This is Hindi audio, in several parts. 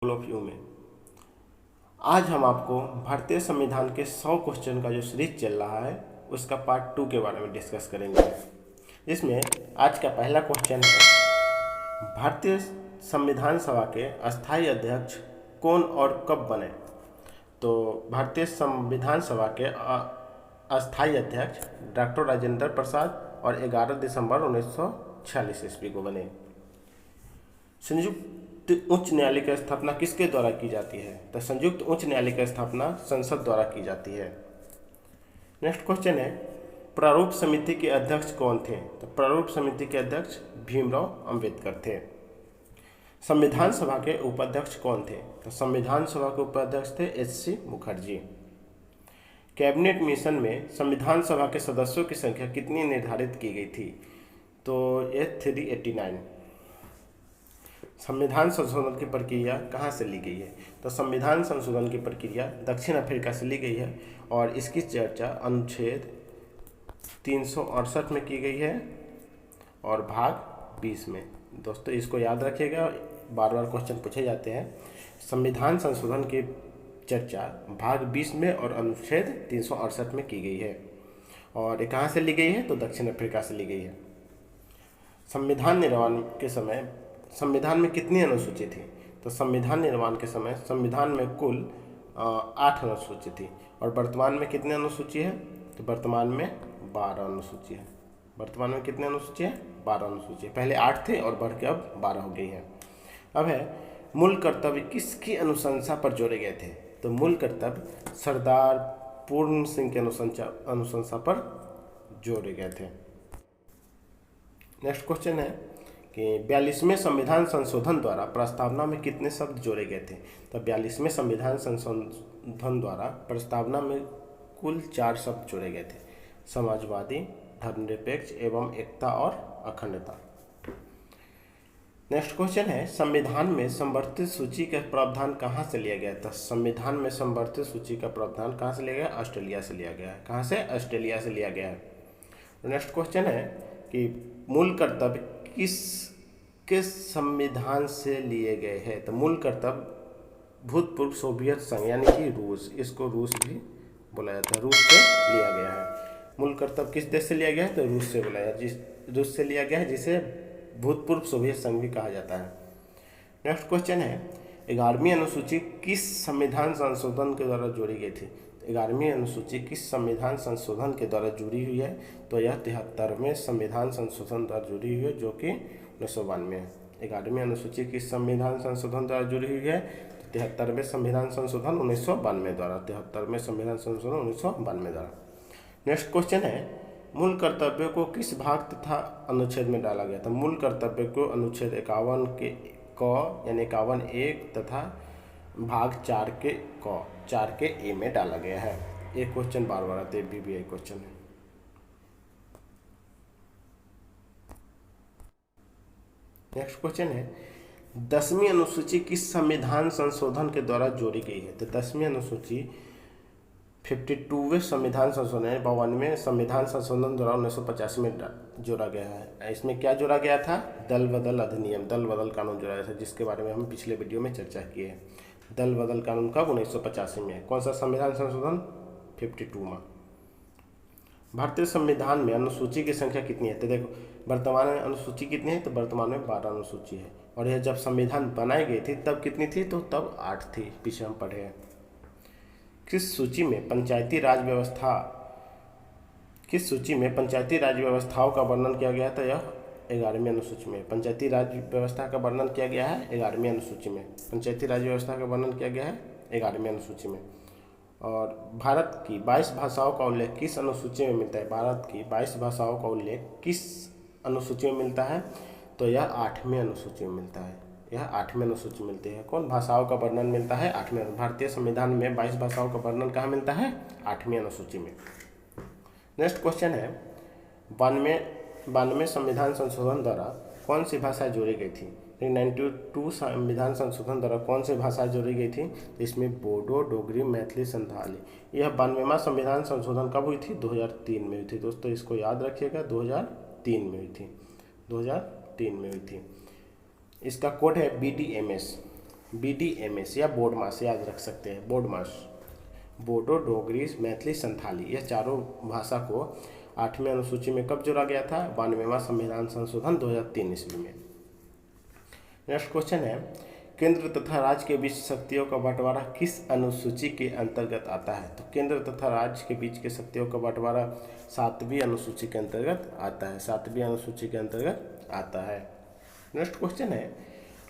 ऑफ यू में आज हम आपको भारतीय संविधान के 100 क्वेश्चन का जो सीरीज चल रहा है उसका पार्ट 2 के बारे में डिस्कस करेंगे। इसमें आज का पहला क्वेश्चन है, भारतीय संविधान सभा के अस्थायी अध्यक्ष कौन और कब बने। तो भारतीय संविधान सभा के अस्थायी अध्यक्ष डॉक्टर राजेंद्र प्रसाद और 11 दिसंबर 1946 ईस्वी को बने। संयुक्त उच्च न्यायालय की स्थापना किसके द्वारा की जाती है। तो संयुक्त उच्च न्यायालय की स्थापना संसद द्वारा की जाती है। नेक्स्ट क्वेश्चन है, प्रारूप समिति के अध्यक्ष कौन थे। तो प्रारूप समिति के अध्यक्ष भीमराव अंबेडकर थे। संविधान सभा के उपाध्यक्ष कौन थे। तो संविधान सभा के उपाध्यक्ष थे एच.सी. मुखर्जी। कैबिनेट मिशन में संविधान सभा के सदस्यों की संख्या कितनी निर्धारित की गई थी। तो ये 389। संविधान संशोधन की प्रक्रिया कहाँ से ली गई है। तो संविधान संशोधन की प्रक्रिया दक्षिण अफ्रीका से ली गई है और इसकी चर्चा अनुच्छेद 368 में की गई है और भाग 20 में। दोस्तों इसको याद रखिएगा, बार बार क्वेश्चन पूछे जाते हैं। संविधान संशोधन की चर्चा भाग 20 में और अनुच्छेद 368 में की गई है और ये कहाँ से ली गई है। तो दक्षिण अफ्रीका से ली गई है। संविधान निर्माण के समय संविधान में कितनी अनुसूची थी। तो संविधान निर्माण के समय संविधान में कुल 8 अनुसूची थी और वर्तमान में कितनी अनुसूची है। तो वर्तमान में 12 अनुसूची है। वर्तमान में कितनी अनुसूची है, 12 अनुसूची है। पहले 8 थे और बढ़ के अब 12 हो गई है। अब है, मूल कर्तव्य किसकी अनुशंसा पर जोड़े गए थे। तो मूल कर्तव्य सरदार पूर्ण सिंह के अनुशंसा पर जोड़े गए थे। नेक्स्ट क्वेश्चन है कि 42वें संविधान संशोधन द्वारा प्रस्तावना में कितने शब्द जोड़े गए थे। तो 42वें संविधान संशोधन द्वारा प्रस्तावना में कुल 4 शब्द जोड़े गए थे, समाजवादी, धर्मनिरपेक्ष एवं एकता और अखंडता। नेक्स्ट क्वेश्चन है, संविधान में संवर्धित सूची का प्रावधान कहाँ से लिया गया था। संविधान में संवर्धित सूची का प्रावधान कहाँ से लिया गया, ऑस्ट्रेलिया से लिया गया है। कहाँ से, ऑस्ट्रेलिया से लिया गया है। नेक्स्ट क्वेश्चन है कि मूल कर्तव्य किस संविधान से लिए गए हैं। तो मूल कर्तव्य भूतपूर्व सोवियत संघ यानी कि रूस, इसको रूस भी बोला जाता है, रूस से लिया गया है। मूल कर्तव्य किस देश से लिया गया है। तो रूस से बोला जाता है, रूस से लिया गया है, जिसे भूतपूर्व सोवियत संघ भी कहा जाता है। नेक्स्ट क्वेश्चन है, 11वीं अनुसूची किस संविधान संशोधन के द्वारा जोड़ी गई थी। 11वीं अनुसूची किस संविधान संशोधन के द्वारा जुड़ी हुई है। तो यह 73वें संविधान संशोधन द्वारा जुड़ी हुई है, जो कि 1992 है। 11वीं अनुसूची किस संविधान संशोधन द्वारा जुड़ी हुई है। 73वें संविधान संशोधन 1992 द्वारा। 73वें संविधान संशोधन 1992 द्वारा। नेक्स्ट क्वेश्चन है, मूल कर्तव्यों को किस भाग तथा अनुच्छेद में डाला गया था। मूल कर्तव्य को अनुच्छेद 51 के क यानी 51(1) तथा भाग 4 के ए में डाला गया है। एक क्वेश्चन बार बार आते हैं, BBI क्वेश्चन है। नेक्स्ट क्वेश्चन है, 10वीं अनुसूची किस संविधान संशोधन के द्वारा जोड़ी गई है। तो 10वीं अनुसूची 52वें संविधान संशोधन 52वें संविधान संशोधन द्वारा 1985 में जोड़ा गया है। इसमें क्या जोड़ा गया था, दल बदल अधिनियम, दल बदल कानून जोड़ा गया था, जिसके बारे में हम पिछले वीडियो में चर्चा किए हैं। दल बदल कानून कब, 1985 में। कौन सा संविधान संशोधन, 52 में। भारतीय संविधान में अनुसूची की संख्या कितनी है। तो देखो, वर्तमान में अनुसूची कितनी है। तो वर्तमान में 12 अनुसूची है और यह जब संविधान बनाई गई थी तब कितनी थी। तो तब 8 थी, पीछे हम पढ़े हैं। किस सूची में पंचायती राज व्यवस्थाओं का वर्णन किया गया था। यह 11वीं अनुसूची में। पंचायती राज व्यवस्था का वर्णन किया गया है 11वीं अनुसूची में। पंचायती राज व्यवस्था का वर्णन किया गया है 11वीं अनुसूची में। और भारत की 22 भाषाओं का उल्लेख किस अनुसूची में मिलता है। भारत की 22 भाषाओं का उल्लेख किस अनुसूची में मिलता है। तो यह 8वीं अनुसूची में मिलता है। यह 8वीं अनुसूची मिलती है। कौन भाषाओं का वर्णन मिलता है, 8वीं। भारतीय संविधान में 22 भाषाओं का वर्णन कहाँ मिलता है, 8वीं अनुसूची में। नेक्स्ट क्वेश्चन है, 92वें संविधान संशोधन द्वारा कौन सी भाषाएं जोड़ी गई थी। 92 संविधान संशोधन द्वारा कौन सी भाषाएं जोड़ी गई थी। तो इसमें बोडो, डोगरी, मैथिली, संथाली। यह 92वां संविधान संशोधन कब हुई थी, 2003 में हुई थी। दोस्तों इसको याद रखिएगा, 2003 में हुई थी। इसका कोड है BDMS। BDMS या बोर्ड मास याद रख सकते हैं, बोर्ड मास। बोडो, डोगरी, मैथिली, संथाली, यह चारों भाषा को 8वीं अनुसूची में कब जोड़ा गया था? 92वां संविधान संशोधन 2003 ईस्वी में। नेक्स्ट क्वेश्चन है, केंद्र तथा राज्य के बीच शक्तियों का बंटवारा किस अनुसूची के अंतर्गत आता है? तो केंद्र तथा राज्य के बीच के शक्तियों का बंटवारा 7वीं अनुसूची के अंतर्गत आता है, 7वीं अनुसूची के अंतर्गत आता है। नेक्स्ट क्वेश्चन है,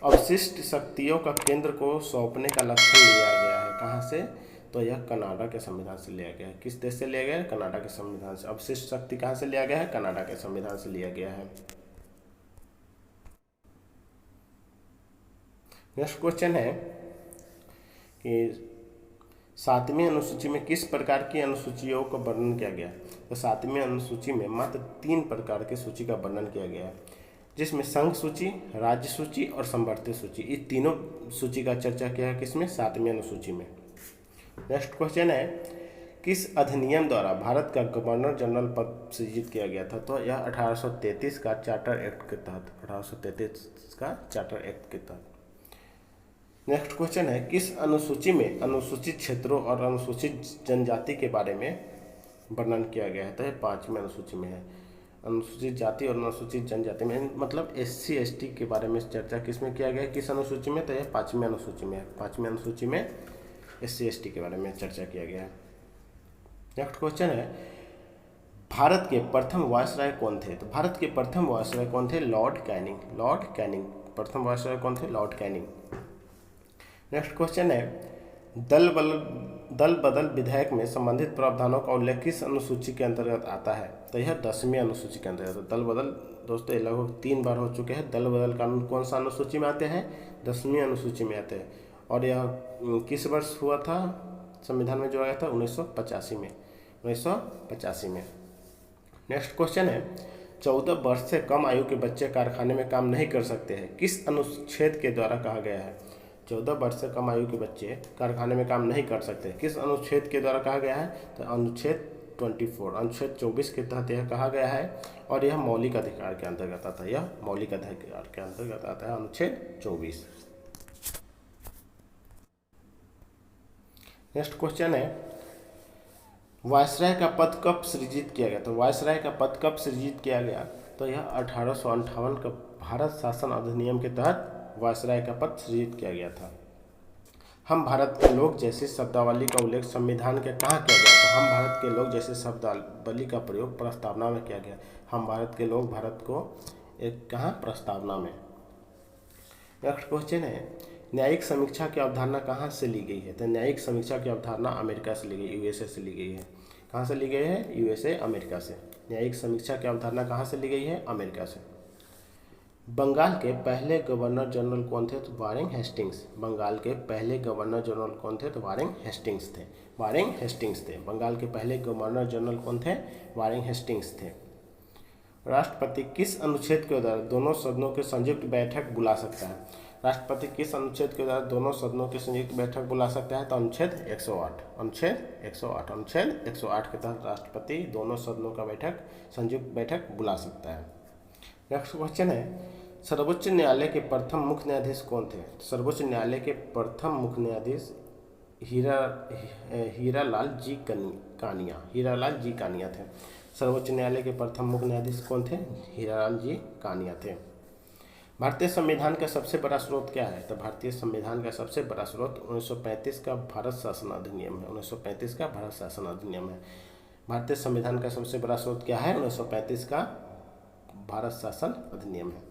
अवशिष्ट शक्तियों का केंद्र को सौंपने का लक्षण लिया गया है, कहाँ से? तो यह कनाडा के संविधान से लिया गया है। किस देश से लिया गया है? कनाडा के संविधान से। अवशिष्ट शक्ति कहाँ से लिया गया है? कनाडा के संविधान से लिया गया है। नेक्स्ट क्वेश्चन है कि 7वीं अनुसूची में किस प्रकार की अनुसूचियों का वर्णन किया गया? तो 7वीं अनुसूची में मात्र 3 प्रकार की सूची का वर्णन किया गया है, जिसमें संघ सूची, राज्य सूची और संवर्ती सूची, ये तीनों सूची का चर्चा किया है किसमें? 7वीं अनुसूची में। नेक्स्ट क्वेश्चन है, किस अधिनियम द्वारा भारत का गवर्नर जनरल पद सृजित किया गया था? तो यह 1833 का चार्टर एक्ट के तहत, 1833 का चार्टर एक्ट के तहत। नेक्स्ट क्वेश्चन है, किस अनुसूची में अनुसूचित क्षेत्रों और अनुसूचित जनजाति के बारे में वर्णन किया गया है? तो यह 5वीं अनुसूची में है। अनुसूचित जाति और अनुसूचित जनजाति में, मतलब SC ST के बारे में चर्चा किस में किया गया है? किस अनुसूची में? तो यह 5वीं अनुसूची में है। 5वीं अनुसूची में SC ST के बारे में चर्चा किया गया है। नेक्स्ट क्वेश्चन है, भारत के प्रथम वायसराय कौन थे? तो भारत के प्रथम वायसराय कौन थे? Lord Canning. लॉर्ड कैनिंग प्रथम वायसराय कौन थे? Lord Canning. नेक्स्ट क्वेश्चन है, दल बदल विधेयक में संबंधित प्रावधानों का उल्लेख किस अनुसूची के अंतर्गत आता है? तो यह 10वीं अनुसूची के अंतर्गत। दल बदल दोस्तों ये लगभग 3 बार हो चुके हैं। दल बदल कानून कौन सा अनुसूची में आते हैं? 10वीं अनुसूची में आते हैं। और यह किस वर्ष हुआ था? संविधान में जोड़ा गया था 1985 में, 1985 में। नेक्स्ट क्वेश्चन है, 14 वर्ष से कम आयु के बच्चे कारखाने में काम नहीं कर सकते हैं, किस अनुच्छेद के द्वारा कहा गया है? 14 वर्ष से कम आयु के बच्चे कारखाने में काम नहीं कर सकते, किस अनुच्छेद के द्वारा कहा गया है? तो अनुच्छेद 24, अनुच्छेद 24 के तहत यह कहा गया है। और यह मौलिक अधिकार के अंतर्गत आता है, यह मौलिक अधिकार के अंतर्गत आता है, अनुच्छेद 24। नेक्स्ट क्वेश्चन है, वायसराय का पद कब सृजित किया गया? तो वायसराय का पद कब सृजित किया गया? तो यह 1858 का भारत शासन अधिनियम के तहत वायसराय का पद सृजित किया गया था। हम भारत के लोग जैसे शब्दावली का उल्लेख संविधान के कहाँ किया गया था? हम भारत के लोग जैसे शब्दावली का प्रयोग प्रस्तावना में किया गया। हम भारत के लोग, भारत को एक कहाँ? प्रस्तावना में। नेक्स्ट क्वेश्चन है, न्यायिक समीक्षा की अवधारणा कहाँ से ली गई है? तो न्यायिक समीक्षा की अवधारणा अमेरिका से ली गई, USA से ली गई है। कहाँ से ली गई है? USA, अमेरिका से। न्यायिक समीक्षा की अवधारणा कहाँ से ली गई है? अमेरिका से। बंगाल के पहले गवर्नर जनरल कौन थे? तो वारेन हेस्टिंग्स। बंगाल के पहले गवर्नर जनरल कौन थे? तो वारेन हेस्टिंग्स थे, वारेन हेस्टिंग्स थे। बंगाल के पहले गवर्नर जनरल कौन थे? वारेन हेस्टिंग्स थे। राष्ट्रपति किस अनुच्छेद के द्वारा दोनों सदनों की संयुक्त बैठक बुला सकता है? राष्ट्रपति किस अनुच्छेद के द्वारा दोनों सदनों की संयुक्त बैठक बुला सकता है? तो अनुच्छेद 108, अनुच्छेद 108, अनुच्छेद 108 के तहत राष्ट्रपति दोनों सदनों का संयुक्त बैठक बुला सकता है। नेक्स्ट क्वेश्चन है, सर्वोच्च न्यायालय के प्रथम मुख्य न्यायाधीश कौन थे? सर्वोच्च न्यायालय के प्रथम मुख्य न्यायाधीश हीरालाल जी कानिया थे। सर्वोच्च न्यायालय के प्रथम मुख्य न्यायाधीश कौन थे? हीरालाल जी कानिया थे। भारतीय संविधान का सबसे बड़ा स्रोत क्या है? तो भारतीय संविधान का सबसे बड़ा स्रोत 1935 का भारत शासन अधिनियम है। 1935 का भारत शासन अधिनियम है। भारतीय संविधान का सबसे बड़ा स्रोत क्या है? 1935 का भारत शासन अधिनियम है।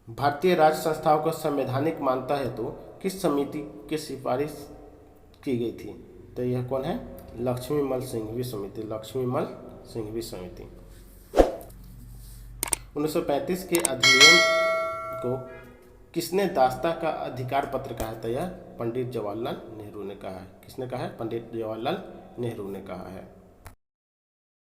भारतीय राज्य संस्थाओं को संवैधानिक मान्यता हेतु किस समिति की सिफारिश की गई थी? तो यह कौन है? लक्ष्मीमल सिंघवी समिति, लक्ष्मीमल सिंघवी समिति। 1935 के अधिनियम को किसने दास्ता का अधिकार पत्र कहा? तो यह पंडित जवाहरलाल नेहरू ने कहा है। किसने कहा है? पंडित जवाहरलाल नेहरू ने कहा है।